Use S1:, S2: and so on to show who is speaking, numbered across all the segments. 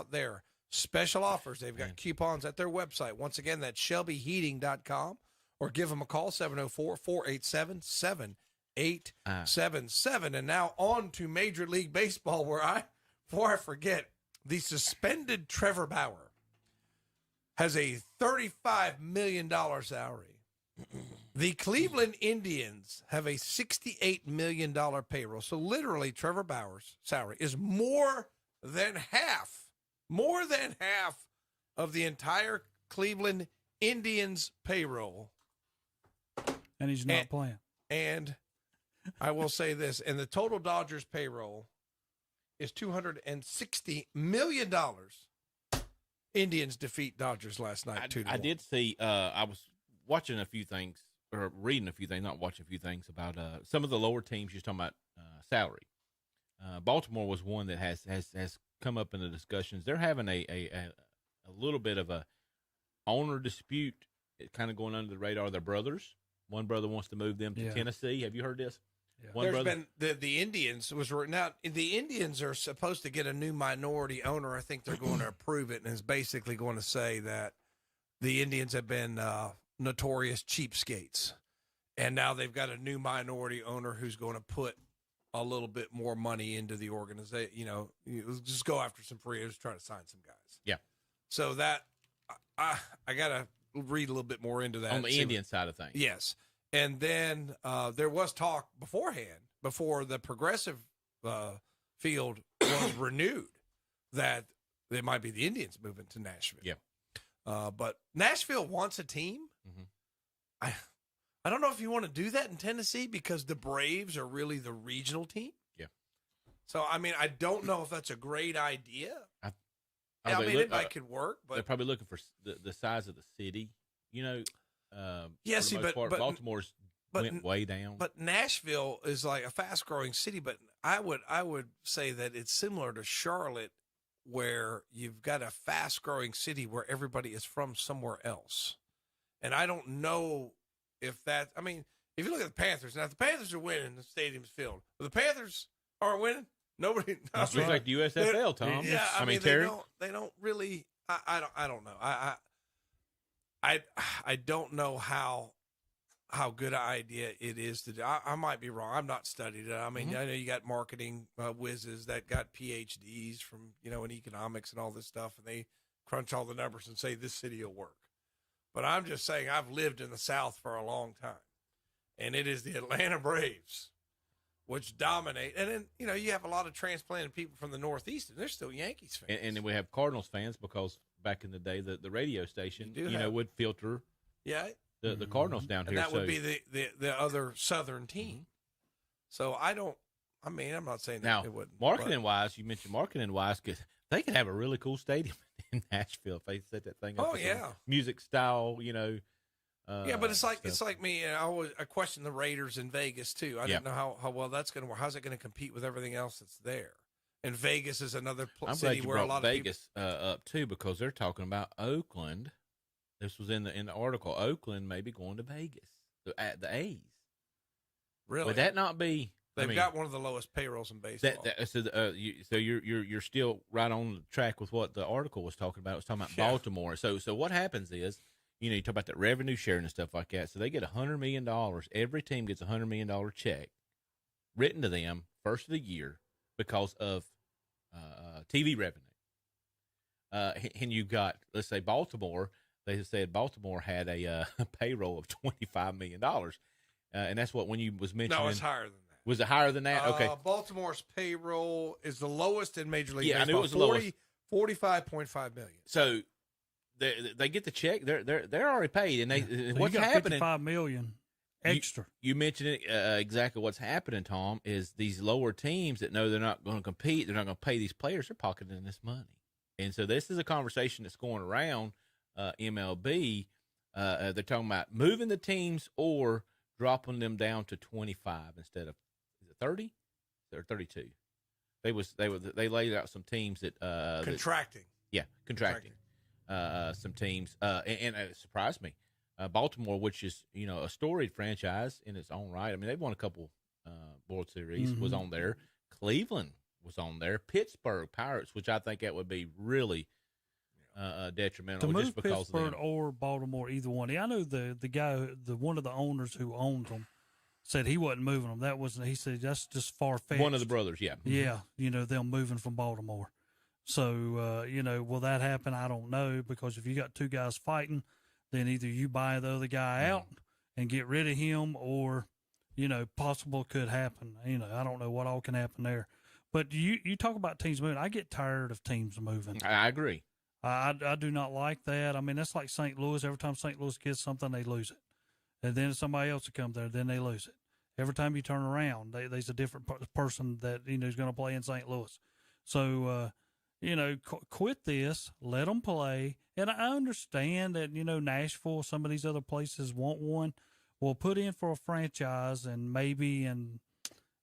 S1: out there. Special offers. They've got coupons at their website. Once again, that's shelbyheating.com, or give them a call, 704-487-7877. And now on to Major League Baseball, before I forget, the suspended Trevor Bauer has a $35 million salary. The Cleveland Indians have a $68 million payroll. So literally, Trevor Bauer's salary is more than half of the entire Cleveland Indians payroll.
S2: And he's not playing.
S1: And I will say this, and the total Dodgers payroll is $260 million. Indians defeat Dodgers last night, 2-1.
S3: I did see, I was watching a few things, or reading a few things, not watching a few things about some of the lower teams. You're talking about salary. Baltimore was one that has come up in the discussions. They're having a little bit of a owner dispute, kind of going under the radar. Their brothers. One brother wants to move them to Tennessee. Have you heard this?
S1: Yeah. There's been the Indians was written out. The Indians are supposed to get a new minority owner. I think they're going to approve it, and is basically going to say that the Indians have been notorious cheapskates, and now they've got a new minority owner who's going to put a little bit more money into the organization. Just go after some free agents, try to sign some guys.
S3: Yeah.
S1: So that I got to read a little bit more into that
S3: on the Indian side of things.
S1: Yes. And then there was talk beforehand, before the Progressive field was renewed, that it might be the Indians moving to Nashville.
S3: Yeah.
S1: But Nashville wants a team. Mm-hmm. I don't know if you want to do that in Tennessee, because the Braves are really the regional team.
S3: Yeah.
S1: So, I mean, I don't know if that's a great idea. It might could work, but
S3: they're probably looking for the size of the city.
S1: but
S3: Baltimore's went way down.
S1: But Nashville is like a fast-growing city. But I would say that it's similar to Charlotte, where you've got a fast-growing city where everybody is from somewhere else. And I don't know if that. I mean, if you look at the Panthers now, if the Panthers are winning, the stadium's filled. If the Panthers aren't winning, nobody.
S3: It's like the USFL, Tom.
S1: Yeah, I mean
S3: Terry.
S1: They don't really. I don't know. I don't know how good an idea it is to do. I might be wrong. I'm not studied it. I mean, I know you got marketing whizzes that got PhDs from in economics and all this stuff, and they crunch all the numbers and say this city will work. But I'm just saying, I've lived in the South for a long time, and it is the Atlanta Braves which dominate. And then you have a lot of transplanted people from the Northeast, and they're still Yankees fans.
S3: And then we have Cardinals fans, because back in the day, the radio station would filter the Cardinals down
S1: and
S3: here.
S1: That would be the other Southern team. So I'm not saying that it wouldn't.
S3: Marketing-wise, you mentioned marketing-wise, because they could have a really cool stadium in Nashville if they set that thing up.
S1: Oh, yeah.
S3: Music style,
S1: but it's like me. I question the Raiders in Vegas too. I didn't know how well that's going to work. How's it going to compete with everything else that's there? And Vegas is another city where a lot of
S3: Vegas up too, because they're talking about Oakland. This was in the article. Oakland may be going to Vegas. The A's.
S1: Really?
S3: Would that not be?
S1: They've got one of the lowest payrolls in baseball.
S3: So you're still right on the track with what the article was talking about. It was talking about Baltimore. So what happens is, you talk about that revenue sharing and stuff like that. So they get $100 million. Every team gets a $100 million check written to them first of the year because of TV revenue. And you got, let's say, Baltimore. They said Baltimore had a payroll of $25 million. And that's what, when you was mentioning.
S1: No, it's higher than that.
S3: Was it higher than that? Okay.
S1: Baltimore's payroll is the lowest in Major League Baseball.
S3: I knew it was the lowest.
S1: $45.5 million.
S3: So they get the check. They're already paid, and
S2: so
S3: what's
S2: you got
S3: happening?
S2: $55 million extra.
S3: You mentioned it exactly. What's happening, Tom, is these lower teams that know they're not going to compete, they're not going to pay these players. They're pocketing this money, and so this is a conversation that's going around MLB. They're talking about moving the teams or dropping them down to 25 instead of 30 or 32. They laid out some teams that
S1: contracting.
S3: Contracting. Some teams, and it surprised me. Baltimore, which is a storied franchise in its own right. I mean, they've won a couple World Series. Was on there. Cleveland was on there. Pittsburgh Pirates, which I think that would be really detrimental
S2: To move
S3: just because
S2: Pittsburgh
S3: of them.
S2: or Baltimore, either one. I know the guy, one of the owners who owns them, said he wasn't moving them. He said that's just far fetched.
S3: One of the brothers, yeah.
S2: Yeah, them moving from Baltimore. So, will that happen? I don't know, because if you got two guys fighting, then either you buy the other guy out and get rid of him, or, possible could happen. I don't know what all can happen there. But you talk about teams moving. I get tired of teams moving.
S3: I agree.
S2: I do not like that. I mean, that's like St. Louis. Every time St. Louis gets something, they lose it. And then somebody else will come there, then they lose it. Every time you turn around, there's a different person that, is going to play in St. Louis. So, quit this, let them play. And I understand that, Nashville, some of these other places want one. Well, put in for a franchise and maybe, and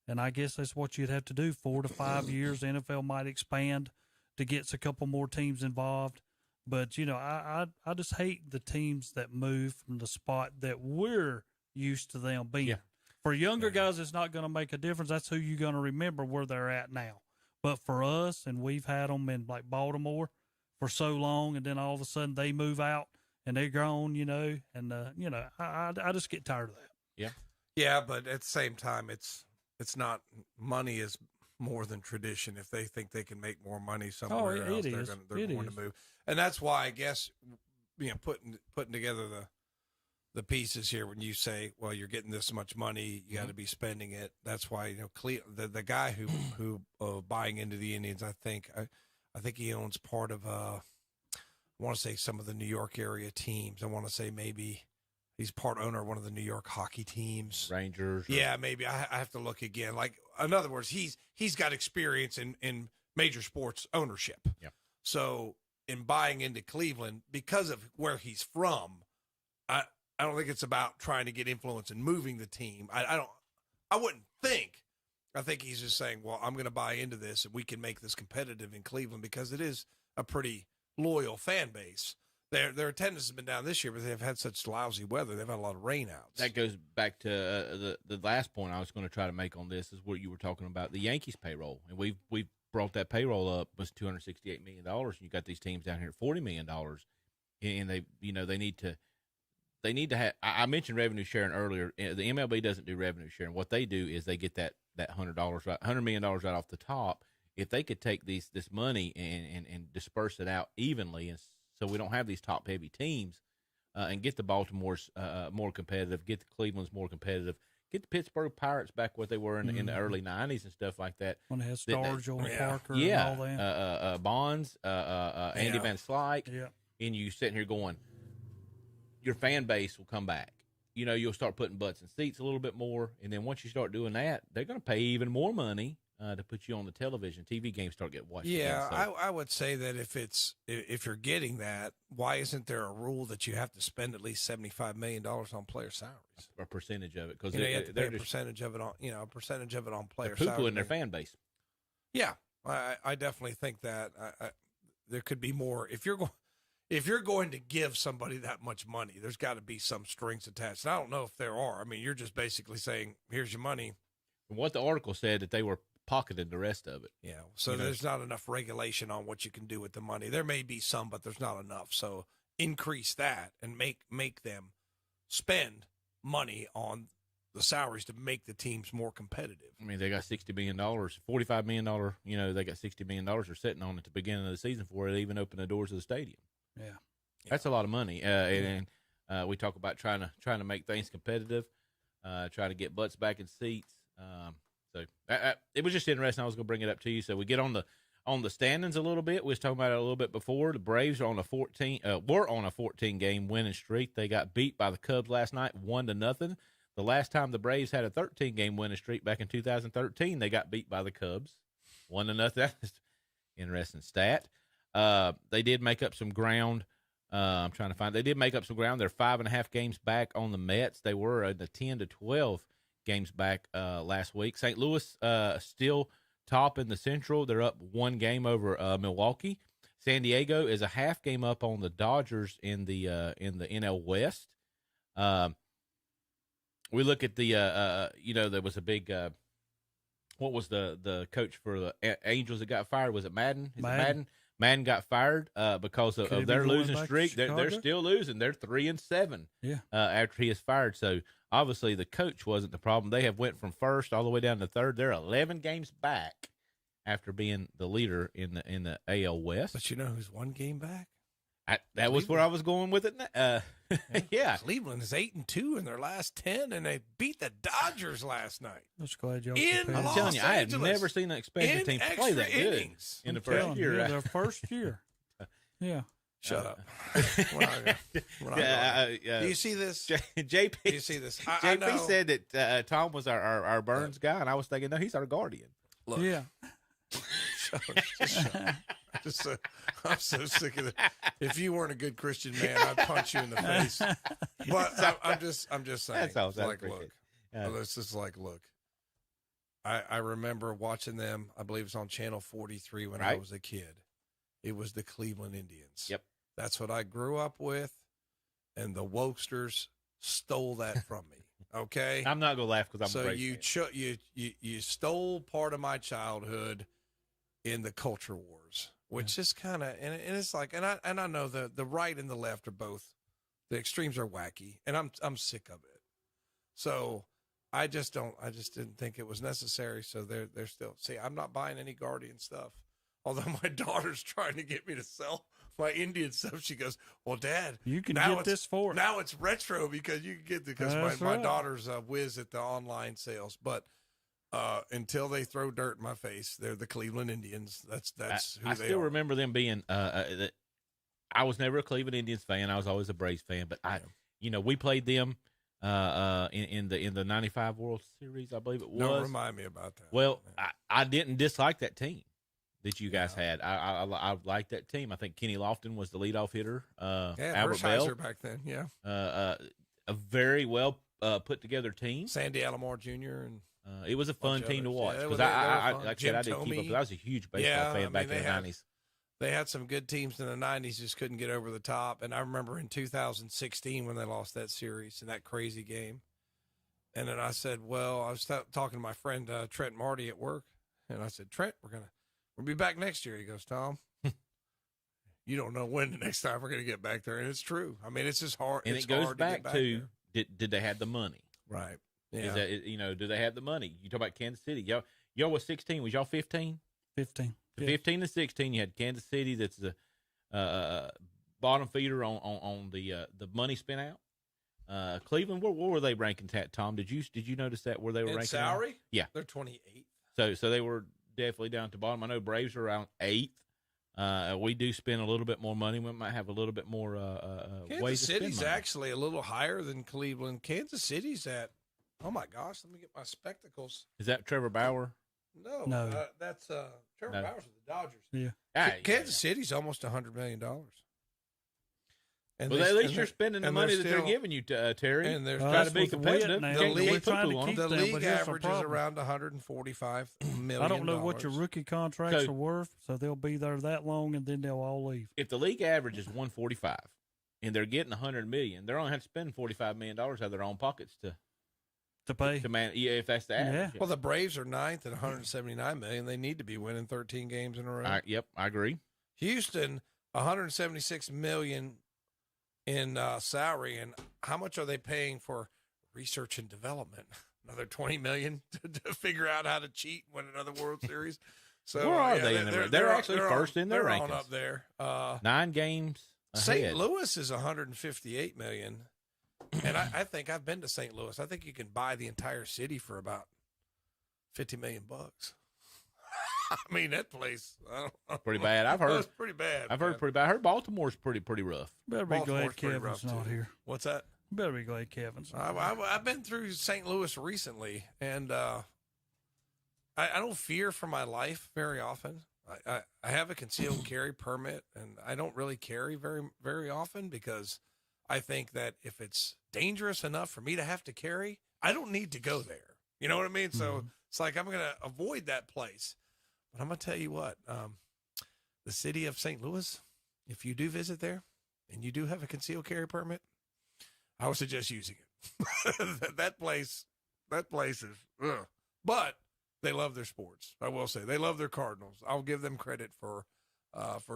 S2: I guess that's what you'd have to do. 4 to 5 years, the NFL might expand to get a couple more teams involved. But, I just hate the teams that move from the spot that we're used to them being.
S3: Yeah.
S2: For younger guys, it's not going to make a difference. That's who you're going to remember where they're at now. But for us, and we've had them in like Baltimore for so long, and then all of a sudden they move out and they're grown, and, I just get tired of that.
S3: Yeah.
S1: Yeah, but at the same time, it's not, money is more than tradition. If they think they can make more money somewhere else, they're going to move. And that's why I guess, putting together the pieces here, when you say, well, you're getting this much money, you got to be spending it. That's why, the guy who buying into the Indians, I think he owns part of, I want to say some of the New York area teams. I want to say maybe he's part owner of one of the New York hockey teams.
S3: Rangers.
S1: Yeah, maybe I have to look again. Like, in other words, he's got experience in major sports ownership.
S3: Yeah. So
S1: in buying into Cleveland, because of where he's from, I don't think it's about trying to get influence and moving the team. I wouldn't think. I think he's just saying, well, I'm going to buy into this and we can make this competitive in Cleveland, because it is a pretty loyal fan base. Their attendance has been down this year, but they've had such lousy weather. They've had a lot of rainouts.
S3: That goes back to the last point I was going to try to make on this, is what you were talking about, the Yankees payroll. And we've brought that payroll up, was $268 million. And you got these teams down here at $40 million. And they need to have, I mentioned revenue sharing earlier. The MLB doesn't do revenue sharing. What they do is they get that $100 million right off the top. If they could take this money and disperse it out evenly, and so we don't have these top heavy teams, and get the Baltimore's more competitive, get the Cleveland's more competitive, get the Pittsburgh Pirates back what they were in the early 90s and stuff like that.
S2: When they had Stars, Joel Parker,
S3: yeah,
S2: and all that.
S3: Bonds, Andy Van Slyke, and you sitting here going, your fan base will come back. You'll start putting butts in seats a little bit more, and then once you start doing that, they're going to pay even more money to put you on the television. TV games start getting watched.
S1: Yeah,
S3: again, so.
S1: I would say that if you're getting that, why isn't there a rule that you have to spend at least $75 million on player salaries?
S3: A percentage of it, because
S1: you have to pay
S3: they're
S1: a percentage of it on player
S3: they're
S1: salaries.
S3: in their fan base.
S1: Yeah, I definitely think that there could be more. If you're going to give somebody that much money, there's got to be some strings attached. And I don't know if there are. I mean, you're just basically saying, here's your money.
S3: From what the article said, that they were pocketed the rest of it.
S1: Yeah. So there's not enough regulation on what you can do with the money. There may be some, but there's not enough. So increase that and make them spend money on the salaries to make the teams more competitive.
S3: I mean, they got $60 million, $45 million, they got $60 million they're sitting on at the beginning of the season before it even opened the doors of the stadium.
S2: Yeah.
S3: That's a lot of money. And we talk about trying to make things competitive, try to get butts back in seats. So it was just interesting. I was going to bring it up to you. So we get on the standings a little bit. We was talking about it a little bit before. The Braves are on a 14 game winning streak. They got beat by the Cubs last night, 1-0. The last time the Braves had a 13 game winning streak back in 2013, they got beat by the Cubs, 1-0. That's an interesting stat. They did make up some ground. They did make up some ground. They're 5.5 games back on the Mets. They were in the 10 to 12 games back last week. St. Louis still top in the Central. They're up 1 game over Milwaukee. San Diego is a half game up on the Dodgers in the NL West. We look at the there was a big what was the coach for the Angels that got fired? Was it Madden? Is it
S2: Madden.
S3: Madden? Madden got fired because
S2: Could
S3: of
S2: he
S3: their
S2: be going
S3: losing
S2: back to
S3: streak. They're
S2: Chicago?
S3: still losing. They're 3-7.
S2: Yeah.
S3: After he is fired. So obviously the coach wasn't the problem. They have went from first all the way down to third. They're 11 games back after being the leader in the AL West.
S1: But you know who's one game back?
S3: That was where I was going with it. Yeah.
S1: Cleveland is 8-2 in their last 10, and they beat the Dodgers last night.
S2: Just glad y'all.
S1: In
S2: prepared.
S3: I'm
S1: Los
S3: telling you, I have
S1: Angeles.
S3: never seen an expansion
S1: In
S3: team play
S1: extra
S3: that good
S1: innings.
S3: in the
S2: I'm
S3: first
S2: telling
S3: year.
S2: you, their first year. Yeah.
S1: Shut up. We're not going. Do you see this?
S3: JP,
S1: Do you see this? I
S3: JP
S1: know.
S3: said that Tom was our Burns guy, and I was thinking, no, he's our guardian.
S1: Look,
S2: Yeah.
S1: just, I'm so sick of it. If you weren't a good Christian man, I'd punch you in the face. But I'm just saying.
S3: That's all.
S1: It's
S3: I
S1: like,
S3: appreciate
S1: look.
S3: it.
S1: It's just like, look. I remember watching them. I believe it's on Channel 43 when I
S3: Right.
S1: was a kid. It was the Cleveland Indians.
S3: Yep.
S1: That's what I grew up with, and the wokesters stole that from me. Okay.
S3: I'm not gonna laugh because I'm
S1: So
S3: a Braves fan.
S1: you stole part of my childhood in the culture wars, which is kind of and it's like and I know the right and the left are both the extremes are wacky, and I'm sick of it. So I just didn't think it was necessary. So they're still I'm not buying any Guardian stuff. Although my daughter's trying to get me to sell my Indian stuff, she goes, "Well, Dad,
S2: You can
S1: now
S2: get this for it.
S1: now it's retro because you can get because
S2: That's
S1: my
S2: right.
S1: daughter's a whiz at the online sales, but until they throw dirt in my face, they're the Cleveland Indians. That's who
S3: I
S1: they
S3: still
S1: are.
S3: remember them being. I was never a Cleveland Indians fan. I was always a Braves fan. But we played them in the '95 World Series, I believe it was.
S1: Don't remind me about that.
S3: Well, I didn't dislike that team that you guys had. I liked that team. I think Kenny Lofton was the leadoff hitter. Albert Bell,
S1: Hershiser back then, yeah.
S3: a very well put together team.
S1: Sandy Alomar Jr. and
S3: It was a fun
S1: bunch of
S3: team to
S1: others.
S3: watch
S1: Yeah,
S3: because
S1: they were
S3: I
S1: fun.
S3: like I
S1: Jim
S3: said, I did keep up.
S1: Thome.
S3: 'Cause I was a huge baseball
S1: Yeah,
S3: fan
S1: I
S3: back
S1: mean,
S3: in the '90s.
S1: they had some good teams in the 90s, just couldn't get over the top. And I remember in 2016 when they lost that series in that crazy game. And then I said, well, I was talking to my friend Trent Marty at work, and I said, Trent, we'll be back next year. He goes, Tom, you don't know when the next time we're going to get back there. And it's true. I mean, it's just hard.
S3: And
S1: it's
S3: it goes
S1: hard
S3: back
S1: get
S3: to did they have the money?
S1: right. Yeah.
S3: Is that do they have the money? You talk about Kansas City. Y'all was 16. Was y'all 15?
S2: 15.
S3: The
S2: Yeah.
S3: 15 and 16. You had Kansas City. That's the bottom feeder on the money spent out. Cleveland. Where were they ranking? Tom, did you notice that where they were
S1: In
S3: ranking?
S1: salary?
S3: Yeah.
S1: They're 28th.
S3: So they were definitely down to bottom. I know Braves are around 8th. We do spend a little bit more money. We might have a little bit more
S1: Kansas
S3: ways to spend
S1: City's
S3: money.
S1: actually a little higher than Cleveland. Kansas City's at, oh my gosh, let me get my spectacles.
S3: Is that Trevor Bauer?
S1: No. That's Trevor
S3: No.
S1: Bauer's with the Dodgers.
S2: Yeah.
S1: Kansas City's almost $100 million. And
S3: Well,
S1: they-
S3: at least
S1: and
S3: you're
S1: they-
S3: spending the
S1: and
S3: money
S1: they're
S3: that they're
S1: still-
S3: giving you, Terry.
S1: And they're
S3: trying
S2: that's
S3: to be
S2: with the
S3: competitive.
S2: win now.
S3: Can't
S1: We're
S3: put
S2: trying
S3: poo
S2: to
S3: on
S2: keep
S3: them.
S1: the
S2: them,
S1: league
S2: but here's the
S1: average is
S2: problem.
S1: around $145 million.
S2: I don't know what your rookie contracts
S3: So-
S2: are worth, so they'll be there that long and then they'll all leave.
S3: If the league average is 145 and they're getting 100 million, they're only have to spend $45 million out of their own pockets
S2: To pay.
S3: to man. Yeah, if that's the average.
S1: Well, the Braves are ninth at $179 million. They need to be winning 13 games in a row.
S3: Yep, I agree.
S1: Houston, $176 million in salary, and how much are they paying for research and development? Another $20 million to figure out how to cheat, win another World Series. So
S3: Where are they in the- they're actually first in their
S1: they're on
S3: rankings.
S1: up there.
S3: 9 games ahead.
S1: St. Louis is $158 million, and I think I've been to St. Louis. I think you can buy the entire city for about $50 million. I mean, that place
S3: Pretty bad. I've heard.
S1: It's pretty bad.
S3: I've heard
S1: man.
S3: pretty bad. I heard Baltimore's pretty rough.
S2: Better be
S1: Baltimore's
S2: glad
S1: pretty
S2: Kevin's
S1: rough,
S2: not
S1: too.
S2: here.
S1: What's that?
S2: Better be glad Kevin's not here.
S1: I've been through St. Louis recently, and I don't fear for my life very often. I have a concealed carry permit, and I don't really carry very often because I think that if it's dangerous enough for me to have to carry, I don't need to go there. You know what I mean? So it's like I'm going to avoid that place. But I'm going to tell you what, the city of St. Louis, if you do visit there and you do have a concealed carry permit, I would suggest using it. that place is, ugh. But they love their sports. I will say they love their Cardinals. I'll give them credit for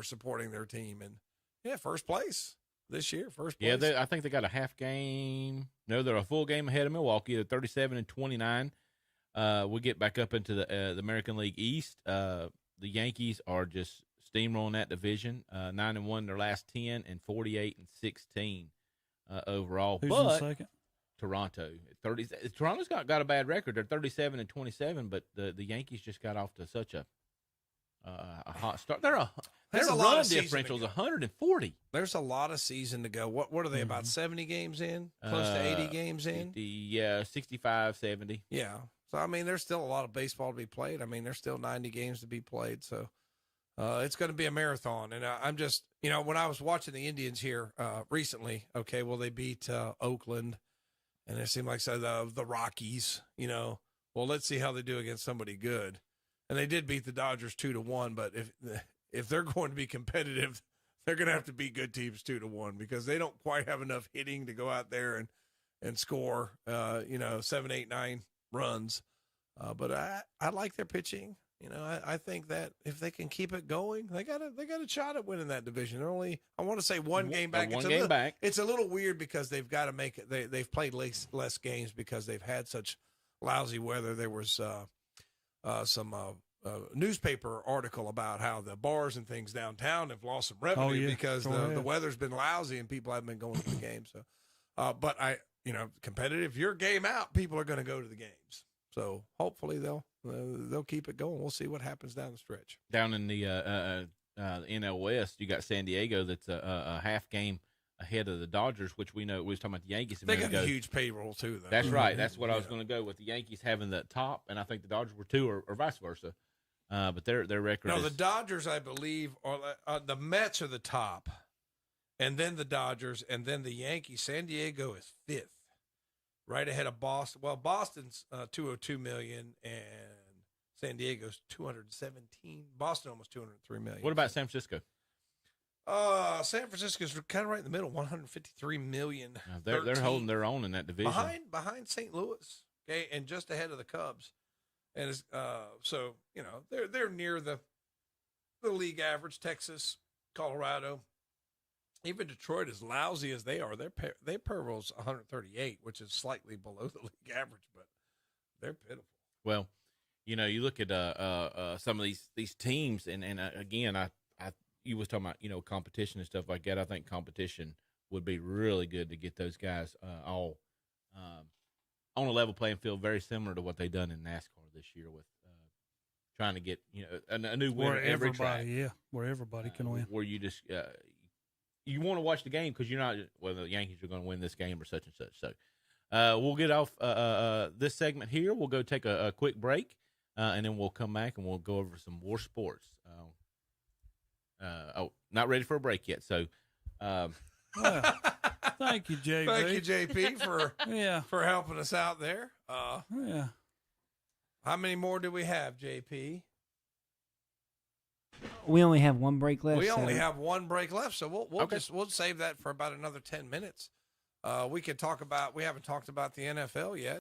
S1: supporting their team. And yeah, first place this year. First place.
S3: Yeah, I think they got a half game. No, they're a full game ahead of Milwaukee. They're 37-29. We get back up into the American League East. The Yankees are just steamrolling that division. 9-1 their last 10 and 48-16 overall.
S2: Who's
S3: but
S2: in second?
S3: Toronto 30. Toronto's got a bad record. They're 37-27, but the Yankees just got off to such a hot start. Their run differential is 140.
S1: There's a lot of season to go. What are they, about 70 games in? Close to 80 games in?
S3: 65, 70.
S1: Yeah. So, I mean, there's still a lot of baseball to be played. I mean, there's still 90 games to be played. So, it's going to be a marathon. And I'm just, when I was watching the Indians here recently, okay, well, they beat Oakland, and it seemed like the Rockies, well, let's see how they do against somebody good. And they did beat the Dodgers 2-1, but if they're going to be competitive, they're going to have to beat good teams 2-1 because they don't quite have enough hitting to go out there and score, 7, 8, 9 runs. But I like their pitching. I think that if they can keep it going, they got a shot at winning that division. They're only, I want to say, one game back. It's a little weird because they've got to make it. They've played less games because they've had such lousy weather. There was some newspaper article about how the bars and things downtown have lost some revenue because the weather's been lousy and people haven't been going to the games. So, but competitive. Your game out, people are going to go to the games. So hopefully they'll keep it going. We'll see what happens down the stretch.
S3: Down in the NL West, you got San Diego that's a half game ahead of the Dodgers, which we know we was talking about the Yankees.
S1: They got a huge payroll too, though.
S3: That's right. That's what I was going to go with. The Yankees having the top, and I think the Dodgers were 2, or vice versa. But their record.
S1: No, the Dodgers, I believe, are the Mets are the top, and then the Dodgers, and then the Yankees. San Diego is 5th. Right ahead of Boston. Well, Boston's $202 million, and San Diego's $217. Boston almost $203 million.
S3: What about San Francisco?
S1: San Francisco's kind of right in the middle, $153 million.
S3: They're holding their own in that division.
S1: Behind St. Louis, okay, and just ahead of the Cubs, and it's, so they're near the league average. Texas, Colorado. Even Detroit, as lousy as they are, their payroll's 138, which is slightly below the league average, but they're pitiful.
S3: Well, you look at some of these teams, and again, you was talking about competition and stuff like that. I think competition would be really good to get those guys all on a level playing field, very similar to what they've done in NASCAR this year with trying to get a new winner every track.
S2: Yeah, where everybody can win.
S3: Where you just you want to watch the game because you're not, the Yankees are going to win this game or such and such. So we'll get off this segment here. We'll go take a quick break, and then we'll come back and we'll go over some more sports. Not ready for a break yet. So
S2: thank you, JP.
S1: Thank you, JP, for helping us out there. How many more do we have, JP?
S4: We only have one break left.
S1: We only have one break left, so we'll save that for about another 10 minutes. We haven't talked about the NFL yet.